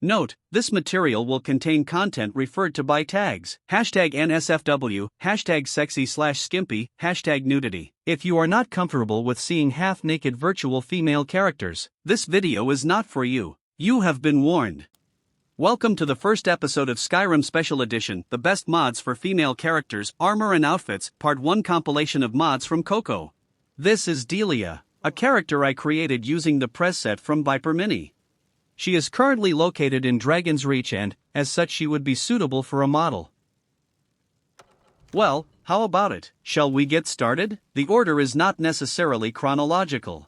Note, this material will contain content referred to by tags, #NSFW, #sexy/skimpy, #nudity. If you are not comfortable with seeing half-naked virtual female characters, this video is not for you. You have been warned. Welcome to the first episode of Skyrim Special Edition, the best mods for female characters, armor and outfits, part 1 compilation of mods from COCO. This is Delia, a character I created using the preset from Viper Mini. She is currently located in Dragon's Reach and, as such, she would be suitable for a model. Well, how about it? Shall we get started? The order is not necessarily chronological.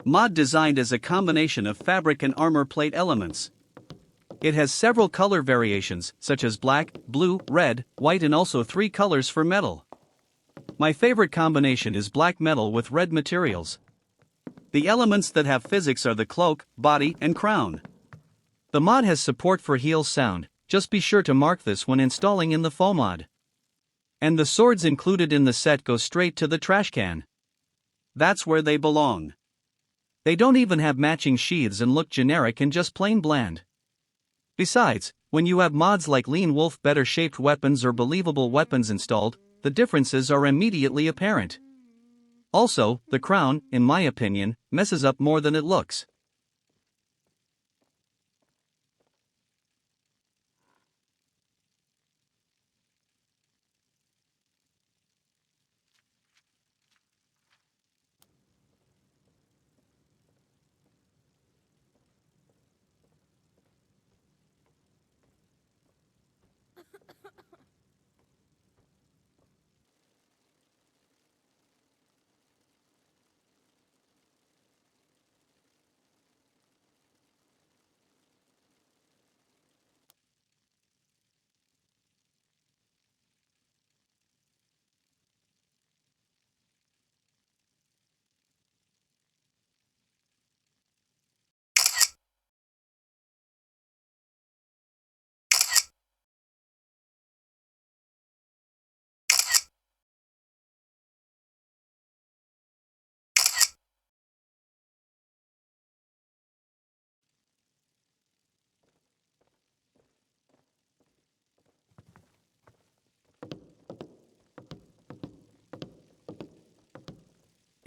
Mod designed as a combination of fabric and armor plate elements. It has several color variations, such as black, blue, red, white, and also 3 colors for metal. My favorite combination is black metal with red materials. The elements that have physics are the cloak, body, and crown. The mod has support for heal sound, just be sure to mark this when installing in the TAWOBA. And the swords included in the set go straight to the trash can. That's where they belong. They don't even have matching sheaths and look generic and just plain bland. Besides, when you have mods like Lean Wolf, better shaped weapons or believable weapons installed, the differences are immediately apparent. Also, the crown, in my opinion, messes up more than it looks.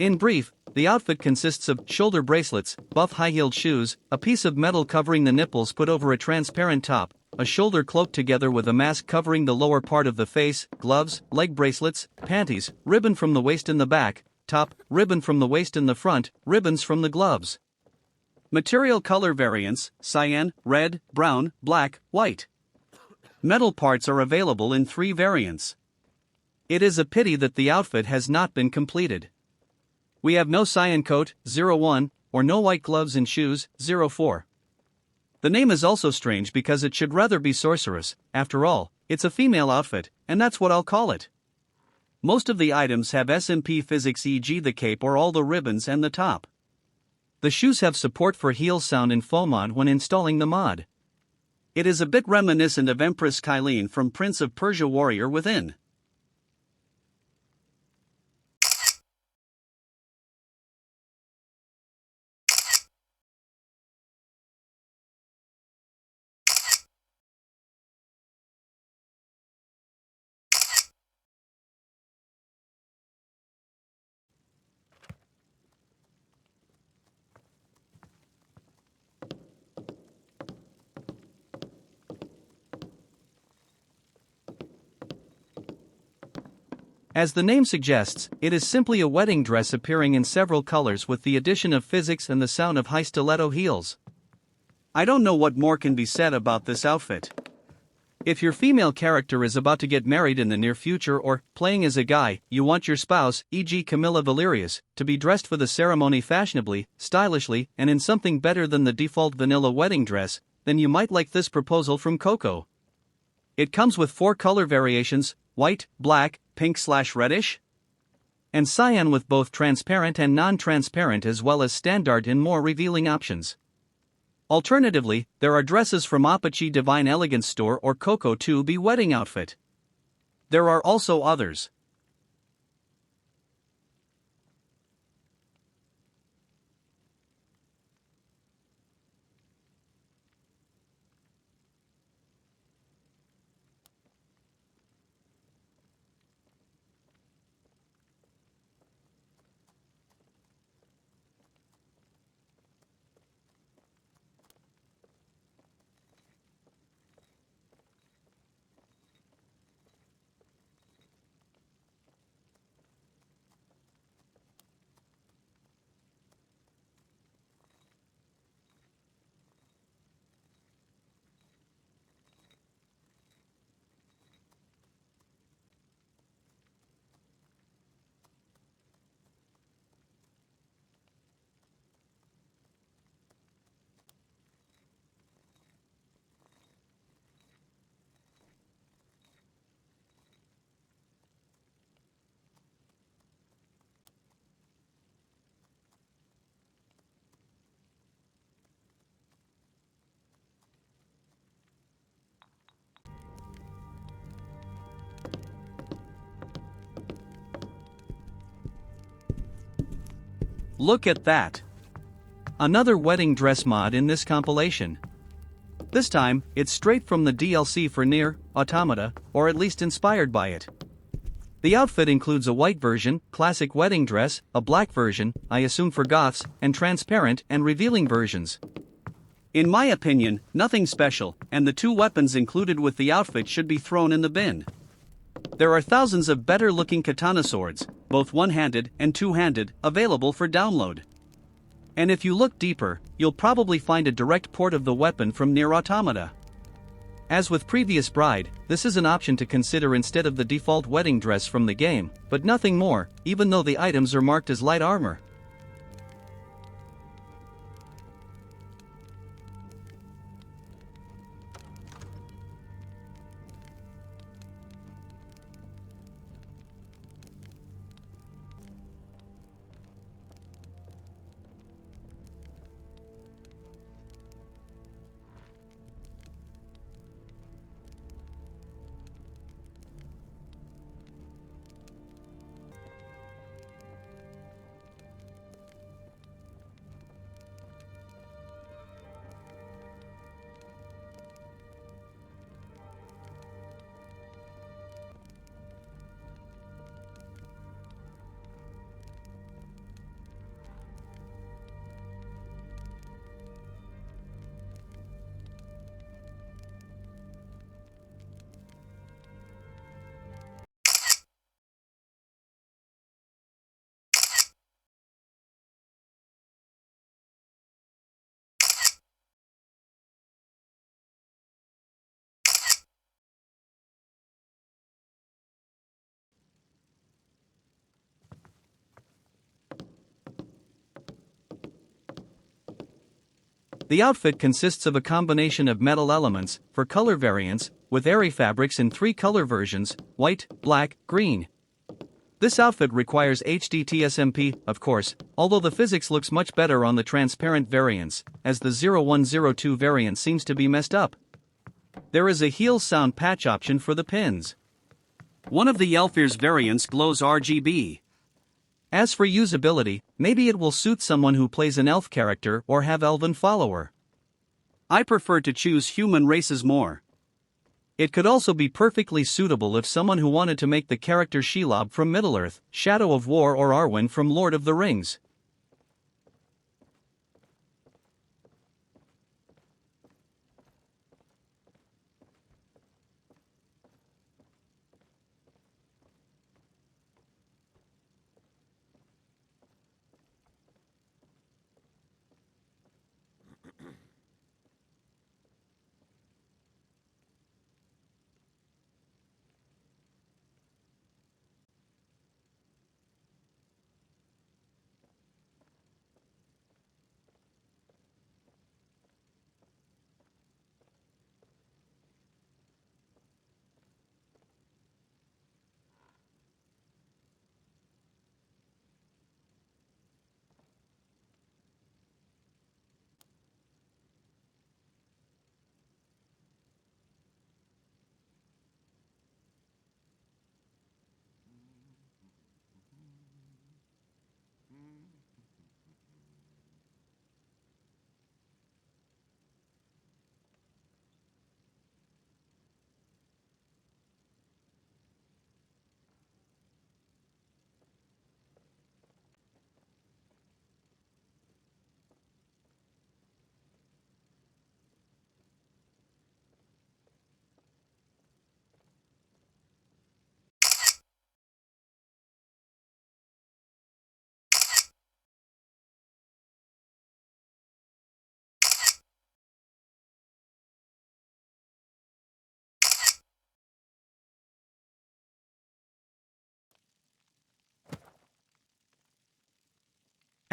In brief, the outfit consists of shoulder bracelets, buff high-heeled shoes, a piece of metal covering the nipples put over a transparent top, a shoulder cloak together with a mask covering the lower part of the face, gloves, leg bracelets, panties, ribbon from the waist in the back, top, ribbon from the waist in the front, ribbons from the gloves. Material color variants: cyan, red, brown, black, white. Metal parts are available in 3 variants. It is a pity that the outfit has not been completed. We have no cyan coat, 01, or no white gloves and shoes, 04. The name is also strange because it should rather be sorceress. After all, it's a female outfit, and that's what I'll call it. Most of the items have SMP physics, e.g. the cape or all the ribbons and the top. The shoes have support for heal sound in TAWOBA when installing the mod. It is a bit reminiscent of Empress Kylene from Prince of Persia Warrior Within. As the name suggests, it is simply a wedding dress appearing in several colors with the addition of physics and the sound of high stiletto heels. I don't know what more can be said about this outfit. If your female character is about to get married in the near future or, playing as a guy, you want your spouse, e.g. Camilla Valerius, to be dressed for the ceremony fashionably, stylishly, and in something better than the default vanilla wedding dress, then you might like this proposal from COCO. It comes with 4 color variations: white, black, pink/reddish, and cyan, with both transparent and non-transparent as well as standard and more revealing options. Alternatively, there are dresses from Apache Divine Elegance Store or COCO 2B wedding outfit. There are also others. Look at that! Another wedding dress mod in this compilation. This time, it's straight from the DLC for NieR Automata, or at least inspired by it. The outfit includes a white version, classic wedding dress, a black version, I assume for goths, and transparent and revealing versions. In my opinion, nothing special, and the 2 weapons included with the outfit should be thrown in the bin. There are thousands of better-looking katana swords, both one-handed and two-handed, available for download. And if you look deeper, you'll probably find a direct port of the weapon from NieR Automata. As with previous Bride, this is an option to consider instead of the default wedding dress from the game, but nothing more, even though the items are marked as light armor. The outfit consists of a combination of metal elements, for color variants, with airy fabrics in 3 color versions: white, black, green. This outfit requires HD TSMP, of course, although the physics looks much better on the transparent variants, as the 0102 variant seems to be messed up. There is a heel sound patch option for the pins. One of the Elfir's variants glows RGB. As for usability, maybe it will suit someone who plays an elf character or have elven follower. I prefer to choose human races more. It could also be perfectly suitable if someone who wanted to make the character Shelob from Middle-earth, Shadow of War, or Arwen from Lord of the Rings.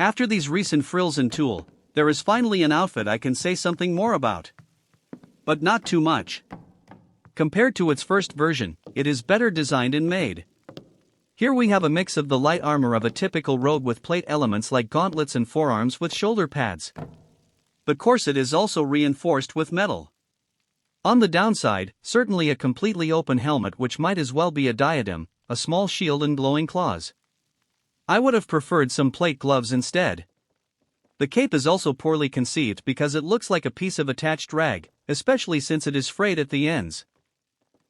After these recent frills and tulle, there is finally an outfit I can say something more about. But not too much. Compared to its first version, it is better designed and made. Here we have a mix of the light armor of a typical rogue with plate elements like gauntlets and forearms with shoulder pads. The corset is also reinforced with metal. On the downside, certainly a completely open helmet which might as well be a diadem, a small shield and glowing claws. I would have preferred some plate gloves instead. The cape is also poorly conceived because it looks like a piece of attached rag, especially since it is frayed at the ends.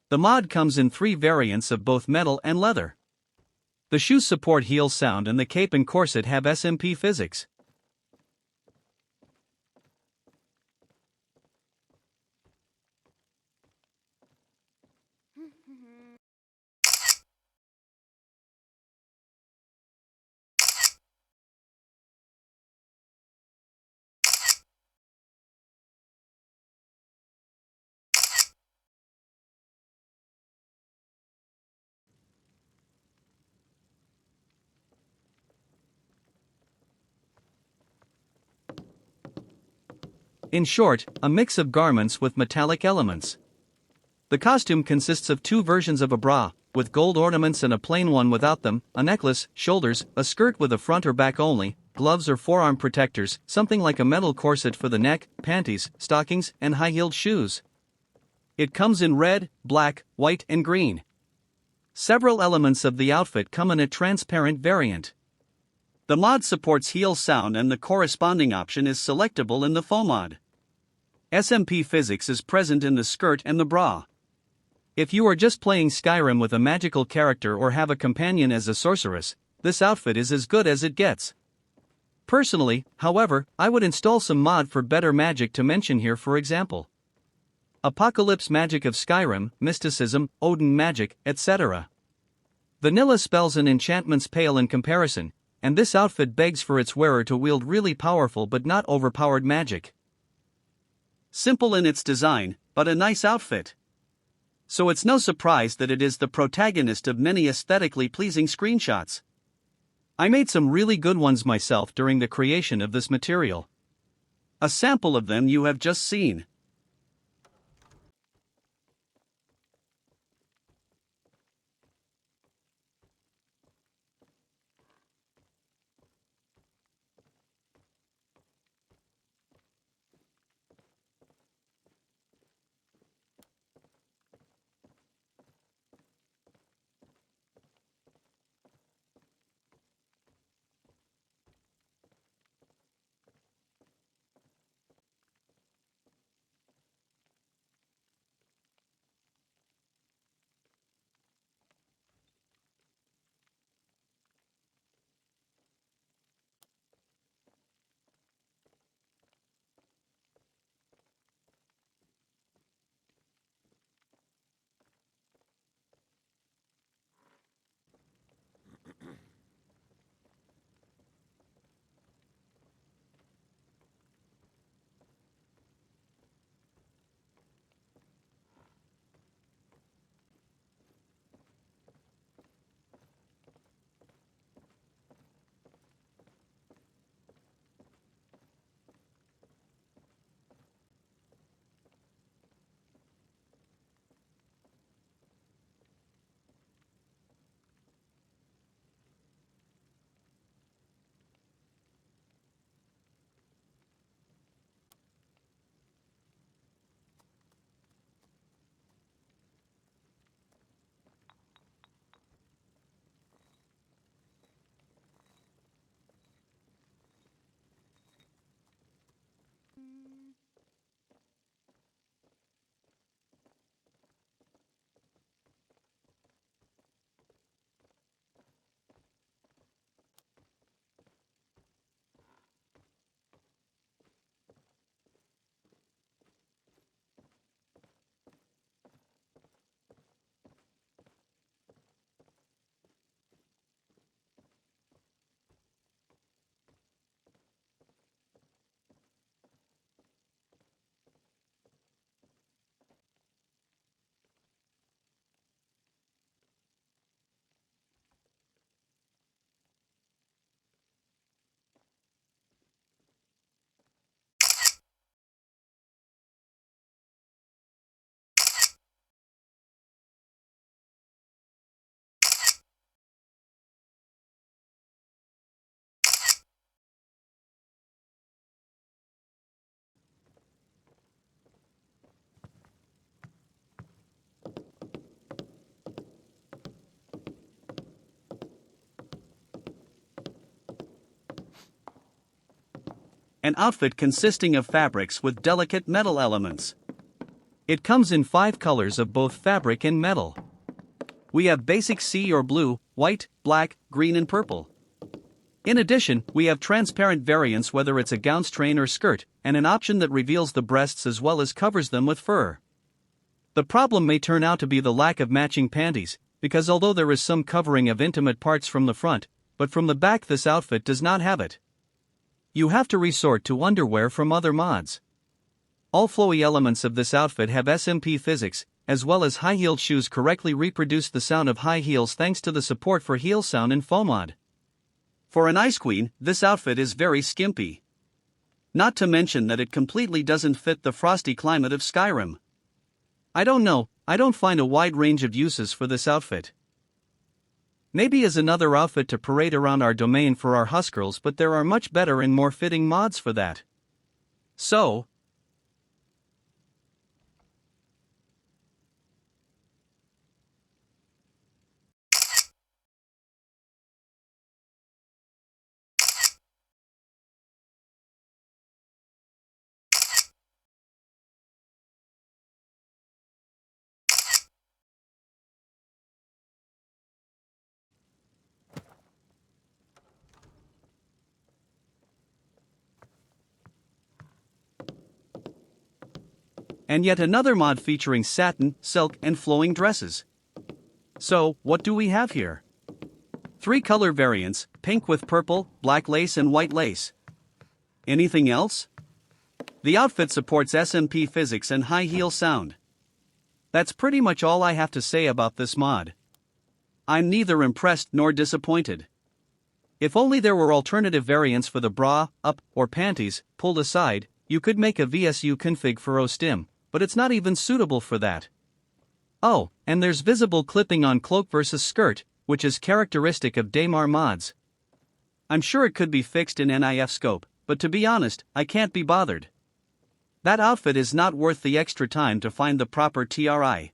The mod comes in 3 variants of both metal and leather. The shoes support heel sound and the cape and corset have SMP physics. In short, a mix of garments with metallic elements. The costume consists of 2 versions of a bra, with gold ornaments and a plain one without them, a necklace, shoulders, a skirt with a front or back only, gloves or forearm protectors, something like a metal corset for the neck, panties, stockings, and high-heeled shoes. It comes in red, black, white, and green. Several elements of the outfit come in a transparent variant. The mod supports heel sound and the corresponding option is selectable in the faux mod. SMP physics is present in the skirt and the bra. If you are just playing Skyrim with a magical character or have a companion as a sorceress, this outfit is as good as it gets. Personally, however, I would install some mod for better magic to mention here, for example. Apocalypse magic of Skyrim, mysticism, Odin magic, etc. Vanilla spells and enchantments pale in comparison, and this outfit begs for its wearer to wield really powerful but not overpowered magic. Simple in its design, but a nice outfit. So it's no surprise that it is the protagonist of many aesthetically pleasing screenshots. I made some really good ones myself during the creation of this material. A sample of them you have just seen. An outfit consisting of fabrics with delicate metal elements. It comes in 5 colors of both fabric and metal. We have basic sea or blue, white, black, green and purple. In addition, we have transparent variants whether it's a gown strain or skirt, and an option that reveals the breasts as well as covers them with fur. The problem may turn out to be the lack of matching panties, because although there is some covering of intimate parts from the front, but from the back this outfit does not have it. You have to resort to underwear from other mods. All flowy elements of this outfit have SMP physics, as well as high-heeled shoes correctly reproduce the sound of high heels thanks to the support for heel sound in FOMOD. For an ice queen, this outfit is very skimpy. Not to mention that it completely doesn't fit the frosty climate of Skyrim. I don't know, I don't find a wide range of uses for this outfit. Maybe as another outfit to parade around our domain for our husgirls, but there are much better and more fitting mods for that. So, and yet another mod featuring satin, silk, and flowing dresses. So, what do we have here? 3 color variants, pink with purple, black lace and white lace. Anything else? The outfit supports SMP physics and high heel sound. That's pretty much all I have to say about this mod. I'm neither impressed nor disappointed. If only there were alternative variants for the bra, up, or panties, pulled aside, you could make a VSU config for OSTIM, but it's not even suitable for that. Oh, and there's visible clipping on cloak versus skirt, which is characteristic of Daymar mods. I'm sure it could be fixed in NIF scope, but to be honest, I can't be bothered. That outfit is not worth the extra time to find the proper TRI.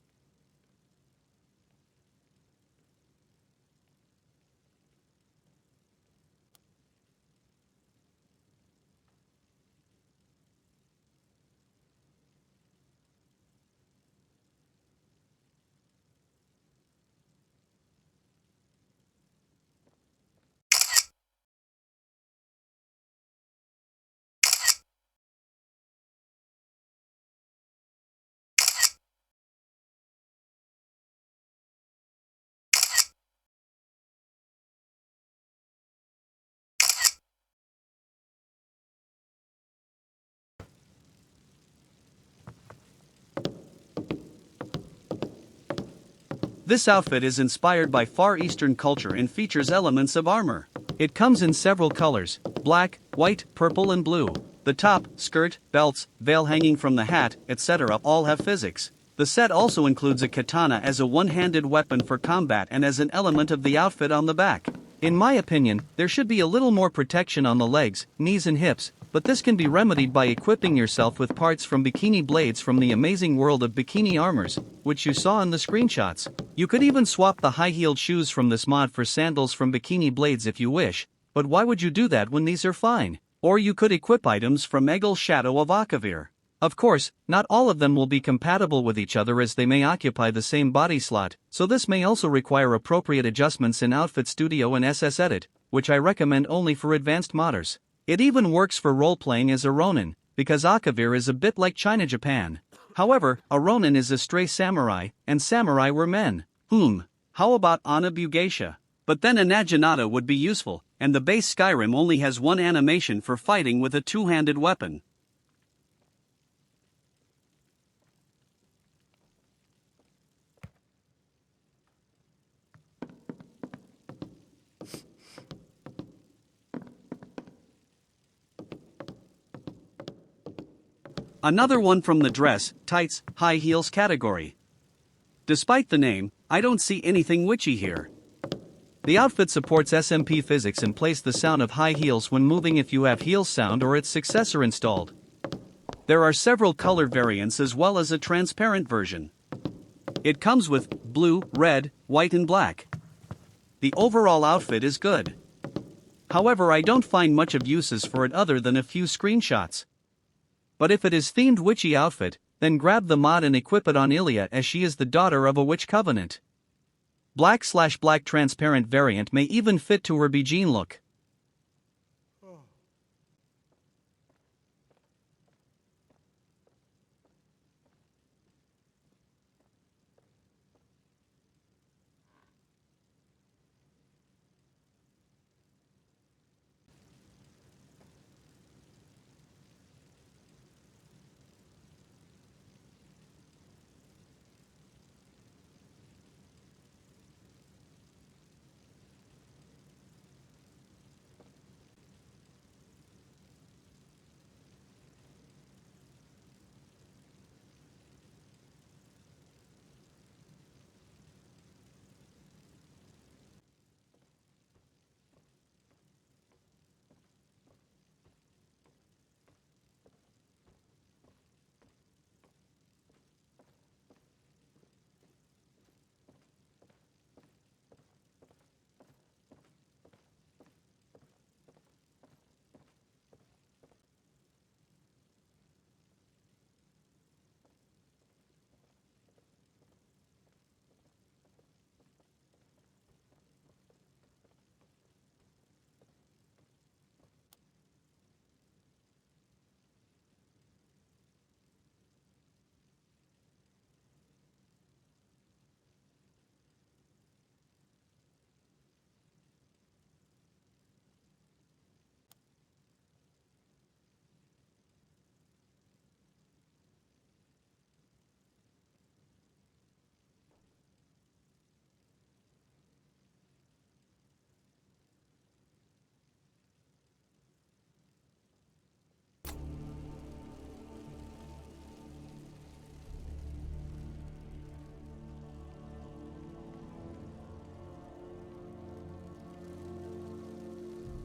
This outfit is inspired by Far Eastern culture and features elements of armor. It comes in several colors: black, white, purple and blue. The top, skirt, belts, veil hanging from the hat, etc. all have physics. The set also includes a katana as a one-handed weapon for combat and as an element of the outfit on the back. In my opinion, there should be a little more protection on the legs, knees and hips, but this can be remedied by equipping yourself with parts from bikini blades from the amazing world of bikini armors, which you saw in the screenshots. You could even swap the high-heeled shoes from this mod for sandals from bikini blades if you wish, but why would you do that when these are fine? Or you could equip items from Egil Shadow of Akavir. Of course, not all of them will be compatible with each other as they may occupy the same body slot, so this may also require appropriate adjustments in Outfit Studio and SS Edit, which I recommend only for advanced modders. It even works for role-playing as a Ronin, because Akavir is a bit like China Japan. However, a Ronin is a stray samurai, and samurai were men. How about Ana Bugeisha? But then a Naginata would be useful, and the base Skyrim only has one animation for fighting with a two-handed weapon. Another one from the dress, tights, high heels category. Despite the name, I don't see anything witchy here. The outfit supports SMP physics and plays the sound of high heels when moving if you have heel sound or its successor installed. There are several color variants as well as a transparent version. It comes with blue, red, white and black. The overall outfit is good. However, I don't find much of uses for it other than a few screenshots. But if it is themed witchy outfit, then grab the mod and equip it on Ilya as she is the daughter of a witch covenant. Black/black transparent variant may even fit to her Jean look.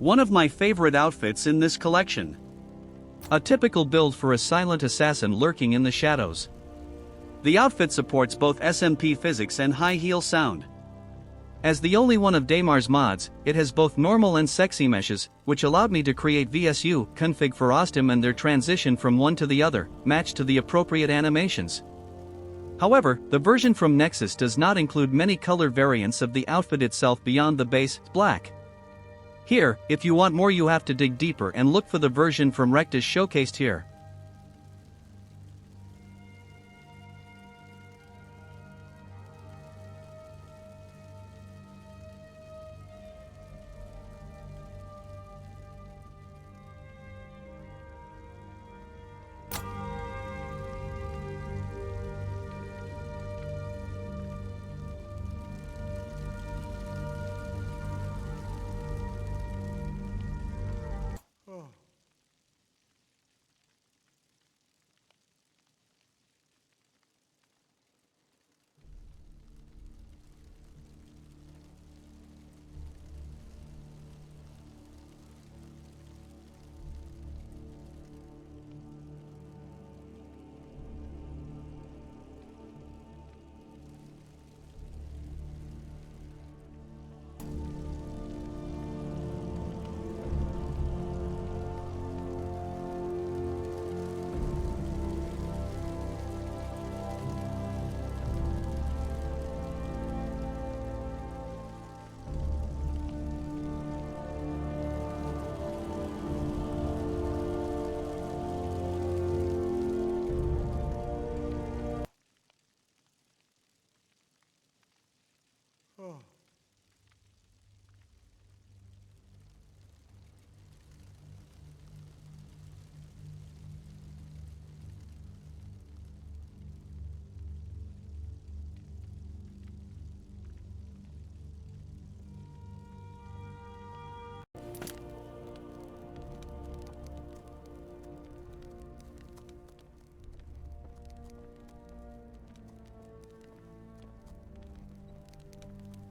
One of my favorite outfits in this collection. A typical build for a silent assassin lurking in the shadows. The outfit supports both SMP physics and high heel sound. As the only one of Daymar's mods, it has both normal and sexy meshes, which allowed me to create VSU config for Ostim and their transition from one to the other, matched to the appropriate animations. However, the version from Nexus does not include many color variants of the outfit itself beyond the base, black. Here, if you want more you have to dig deeper and look for the version from Rectus showcased here.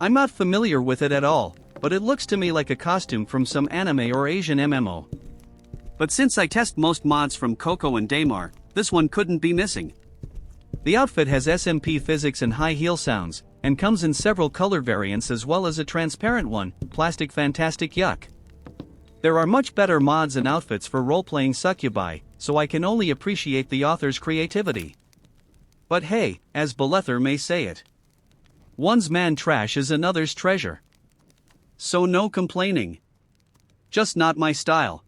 I'm not familiar with it at all, but it looks to me like a costume from some anime or Asian MMO. But since I test most mods from COCO and Daymar, this one couldn't be missing. The outfit has SMP physics and high heel sounds, and comes in several color variants as well as a transparent one, plastic fantastic yuck. There are much better mods and outfits for role-playing succubi, so I can only appreciate the author's creativity. But hey, as Belether may say it, one's man trash is another's treasure. So no complaining. Just not my style.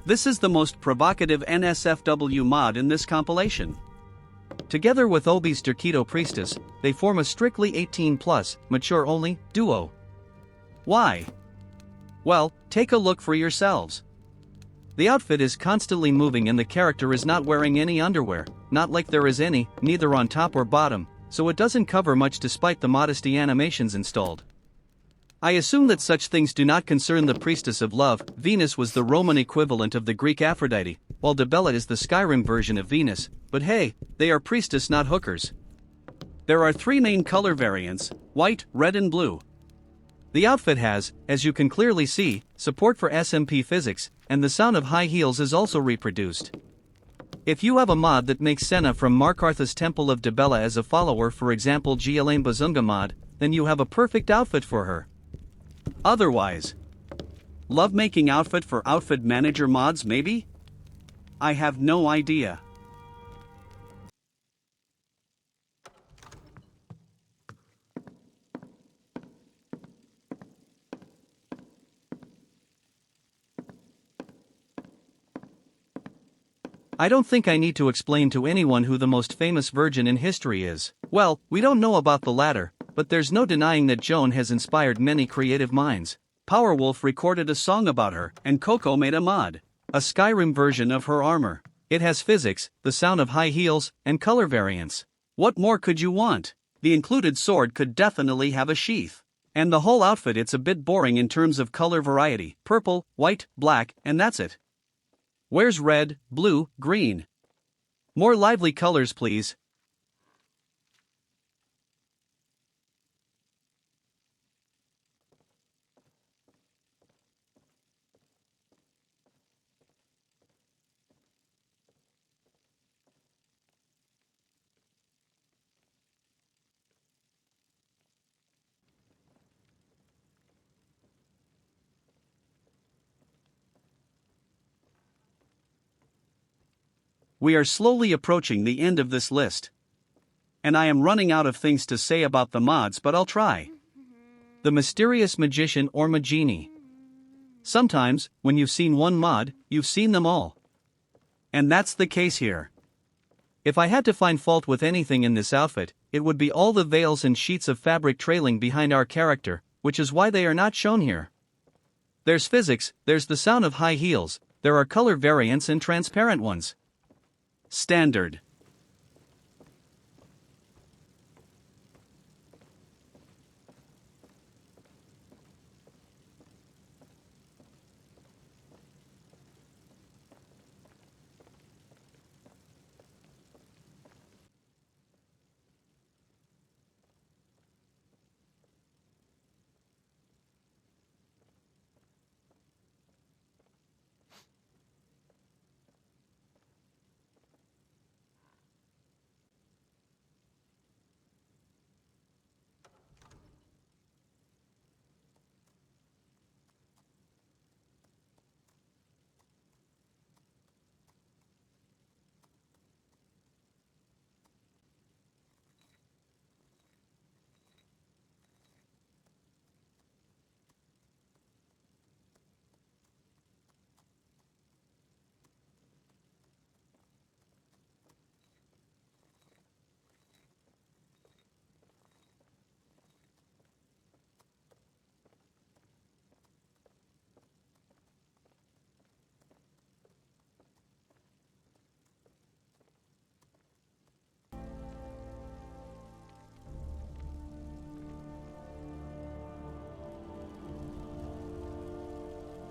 This is the most provocative NSFW mod in this compilation. Together with Obi's Derketo Priestess, they form a strictly 18+, mature-only, duo. Why? Well, take a look for yourselves. The outfit is constantly moving and the character is not wearing any underwear, not like there is any, neither on top or bottom, so it doesn't cover much despite the modesty animations installed. I assume that such things do not concern the priestess of love. Venus was the Roman equivalent of the Greek Aphrodite, while Dibella is the Skyrim version of Venus, but hey, they are priestess not hookers. There are 3 main color variants, white, red and blue. The outfit has, as you can clearly see, support for SMP physics, and the sound of high heels is also reproduced. If you have a mod that makes Senna from Markarth's Temple of Dibella as a follower, for example Gielaine Bazunga mod, then you have a perfect outfit for her. Otherwise, lovemaking outfit for outfit manager mods maybe? I have no idea. I don't think I need to explain to anyone who the most famous virgin in history is. Well, we don't know about the latter, but there's no denying that Joan has inspired many creative minds. Powerwolf recorded a song about her, and COCO made a mod, a Skyrim version of her armor. It has physics, the sound of high heels, and color variants. What more could you want? The included sword could definitely have a sheath. And the whole outfit, it's a bit boring in terms of color variety. Purple, white, black, and that's it. Where's red, blue, green? More lively colors please. We are slowly approaching the end of this list. And I am running out of things to say about the mods, but I'll try. The Mysterious Magician or Magini. Sometimes, when you've seen one mod, you've seen them all. And that's the case here. If I had to find fault with anything in this outfit, it would be all the veils and sheets of fabric trailing behind our character, which is why they are not shown here. There's physics, there's the sound of high heels, there are color variants and transparent ones. Standard.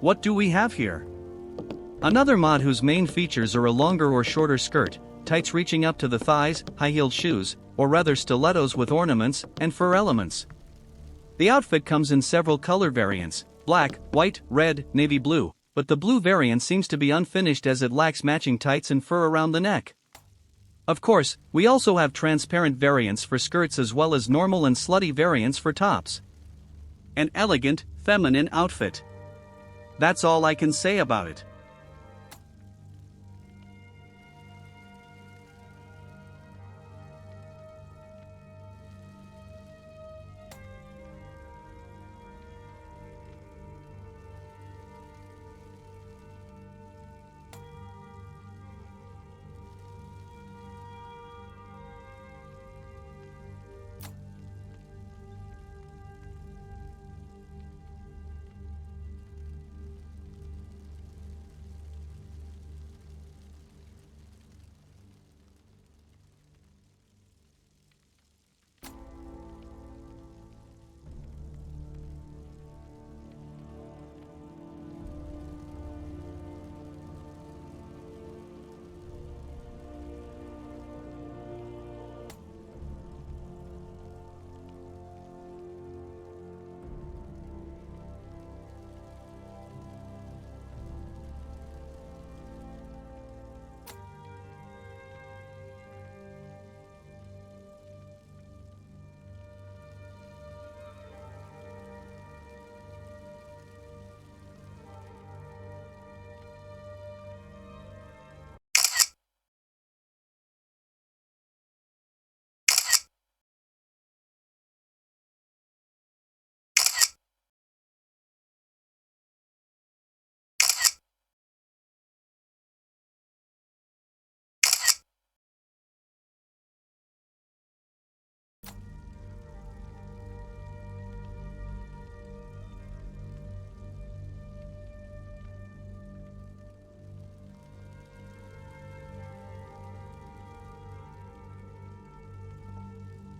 What do we have here? Another mod whose main features are a longer or shorter skirt, tights reaching up to the thighs, high-heeled shoes, or rather stilettos with ornaments, and fur elements. The outfit comes in several color variants: black, white, red, navy blue, but the blue variant seems to be unfinished as it lacks matching tights and fur around the neck. Of course, we also have transparent variants for skirts as well as normal and slutty variants for tops. An elegant, feminine outfit. That's all I can say about it.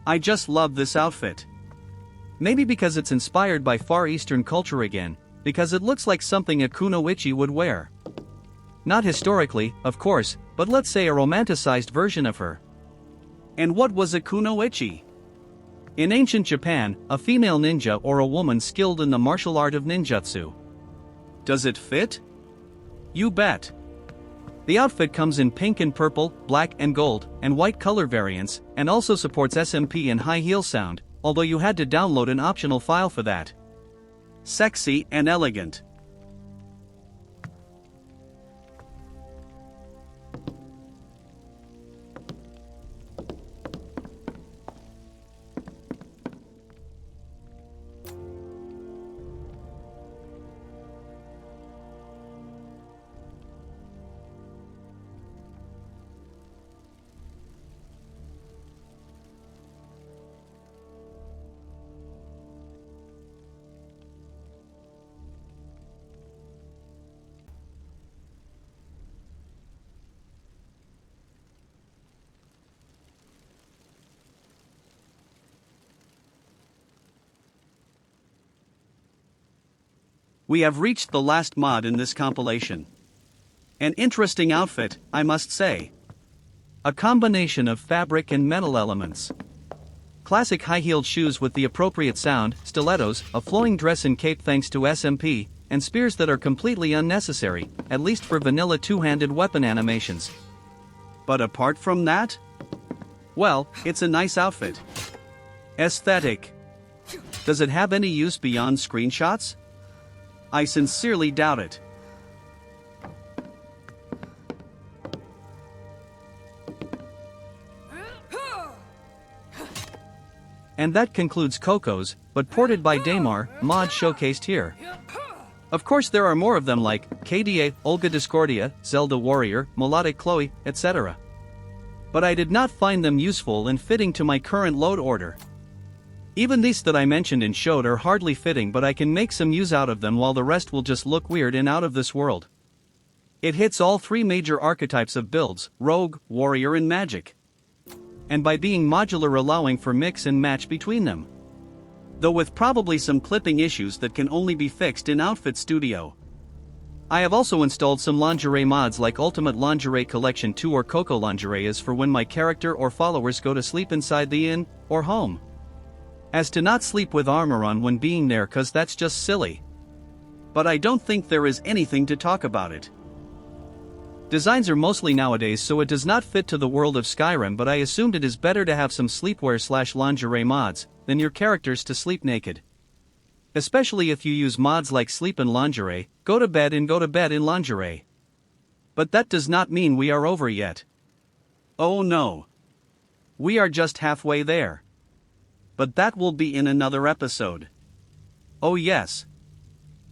I just love this outfit. Maybe because it's inspired by Far Eastern culture again, because it looks like something a kunoichi would wear. Not historically, of course, but let's say a romanticized version of her. And what was a kunoichi? In ancient Japan, a female ninja or a woman skilled in the martial art of ninjutsu. Does it fit? You bet. The outfit comes in pink and purple, black and gold, and white color variants, and also supports SMP and high heel sound, although you had to download an optional file for that. Sexy and elegant. We have reached the last mod in this compilation. An interesting outfit, I must say. A combination of fabric and metal elements. Classic high-heeled shoes with the appropriate sound, stilettos, a flowing dress and cape thanks to SMP, and spears that are completely unnecessary, at least for vanilla two-handed weapon animations. But apart from that? Well, it's a nice outfit. Aesthetic. Does it have any use beyond screenshots? I sincerely doubt it. And that concludes COCO's, but ported by Daymar, mod showcased here. Of course there are more of them like KDA, Olga Discordia, Zelda Warrior, Melodic Chloe, etc. But I did not find them useful and fitting to my current load order. Even these that I mentioned and showed are hardly fitting, but I can make some use out of them while the rest will just look weird and out of this world. It hits all three major archetypes of builds: rogue, warrior and magic. And by being modular, allowing for mix and match between them. Though with probably some clipping issues that can only be fixed in Outfit Studio. I have also installed some lingerie mods like Ultimate Lingerie Collection 2 or COCO Lingerie is for when my character or followers go to sleep inside the inn or home. As to not sleep with armor on when being there, cause that's just silly. But I don't think there is anything to talk about it. Designs are mostly nowadays, so it does not fit to the world of Skyrim, but I assumed it is better to have some sleepwear/lingerie mods than your characters to sleep naked. Especially if you use mods like sleep in lingerie, go to bed in lingerie. But that does not mean we are over yet. Oh no. We are just halfway there. But that will be in another episode. Oh yes.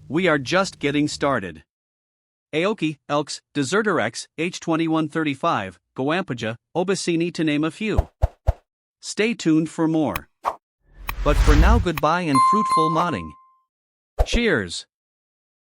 We are just getting started. Aoki, Elks, Deserter X, H2135, Goampaja, Obasini to name a few. Stay tuned for more. But for now, goodbye and fruitful modding. Cheers!